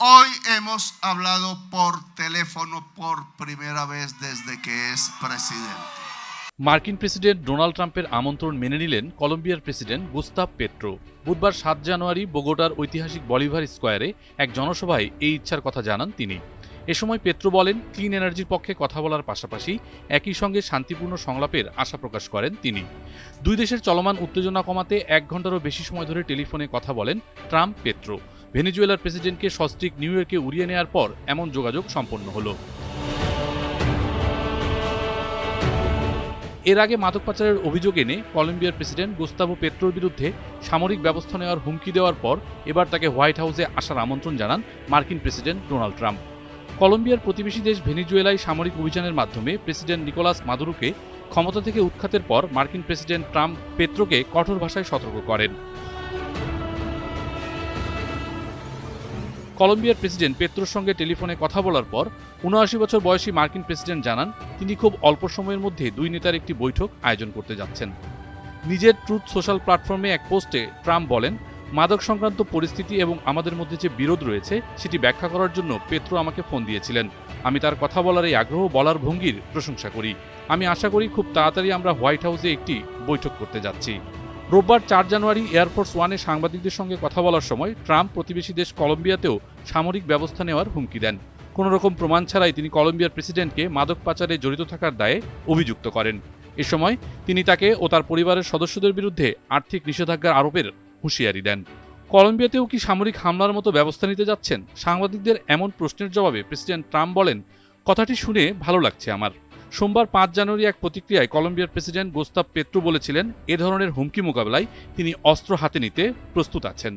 Hoy hemos hablado por teléfono por primera vez desde que es presidente. মার্কিন president Donald ট্রাম্পের আমন্ত্রণ মেনে নিলেন কলম্বিয়ার প্রেসিডেন্ট গুস্তাভ পেট্রো। বুধবার ৭ জানুয়ারি বোগোটার ঐতিহাসিক বলিভার স্কোয়ারে এক জনসভায় এই ইচ্ছার কথা জানান তিনি। এ সময় পেট্রো বলেন, ক্লিন এনার্জির পক্ষে কথা বলার পাশাপাশি একই সঙ্গে শান্তিপূর্ণ সংলাপের আশা প্রকাশ করেন তিনি। দুই দেশের চলমান উত্তেজনা কমাতে ১ ঘণ্টারও বেশি সময় ধরে টেলিফোনে কথা বলেন ট্রাম্প পেট্রো। ভেনেজুয়েলার প্রেসিডেন্টকে সস্ত্রীক নিউ ইয়র্কে উড়িয়ে নেওয়ার পর এমন যোগাযোগ সম্পন্ন হলো। এর আগে মাদক পাচারের অভিযোগ এনে কলম্বিয়ার প্রেসিডেন্ট গুস্তাভো পেট্রোর বিরুদ্ধে সামরিক ব্যবস্থা নেওয়ার হুমকি দেওয়ার পর এবার তাকে হোয়াইট হাউসে আসার আমন্ত্রণ জানান মার্কিন প্রেসিডেন্ট ডোনাল্ড ট্রাম্প। কলম্বিয়ার প্রতিবেশী দেশ ভেনেজুয়েলায় সামরিক অভিযানের মাধ্যমে প্রেসিডেন্ট নিকোলাস মাদুরোকে ক্ষমতা থেকে উৎখাতের পর মার্কিন প্রেসিডেন্ট ট্রাম্প পেট্রোকে কঠোর ভাষায় সতর্ক করেন। কলম্বিয়ার প্রেসিডেন্ট পেট্রোর সঙ্গে টেলিফোনে কথা বলার পর ৭৯ বছর বয়সী মার্কিন প্রেসিডেন্ট জানান তিনি খুব অল্প সময়ের মধ্যে দুই নেতার একটি বৈঠক আয়োজন করতে যাচ্ছেন। নিজের ট্রুথ সোশ্যাল প্ল্যাটফর্মে এক পোস্টে ট্রাম্প বলেন, মাদক সংক্রান্ত পরিস্থিতি এবং আমাদের মধ্যে যে বিরোধ রয়েছে সেটি ব্যাখ্যা করার জন্য পেট্রো আমাকে ফোন দিয়েছিলেন। আমি তার কথা বলার এই আগ্রহ, বলার ভঙ্গির প্রশংসা করি। আমি আশা করি খুব তাড়াতাড়ি আমরা হোয়াইট হাউসে একটি বৈঠক করতে যাচ্ছি। রোববার ৪ জানুয়ারি এয়ারফোর্স ওয়ানে সাংবাদিকদের সঙ্গে কথা বলার সময় ট্রাম্প প্রতিবেশী দেশ কলম্বিয়াতেও সামরিক ব্যবস্থা নেওয়ার হুমকি দেন। কোনোরকম প্রমাণ ছাড়াই তিনি কলম্বিয়ার প্রেসিডেন্টকে মাদক পাচারে জড়িত থাকার দায়ে অভিযুক্ত করেন। এ সময় তিনি তাকে ও তার পরিবারের সদস্যদের বিরুদ্ধে আর্থিক নিষেধাজ্ঞা আরোপের হুঁশিয়ারি দেন। কলম্বিয়াতেও কি সামরিক হামলার মতো ব্যবস্থা নিতে যাচ্ছেন? সাংবাদিকদের এমন প্রশ্নের জবাবে প্রেসিডেন্ট ট্রাম্প বলেন, কথাটি শুনে ভালো লাগছে আমার। সোমবার ৫ জানুয়ারি এক প্রতিক্রিয়ায় কলম্বিয়ার প্রেসিডেন্ট গুস্তাভ পেট্রো বলেছিলেন, এ ধরনের হুমকি মোকাবেলায় তিনি অস্ত্র হাতে নিতে প্রস্তুত আছেন।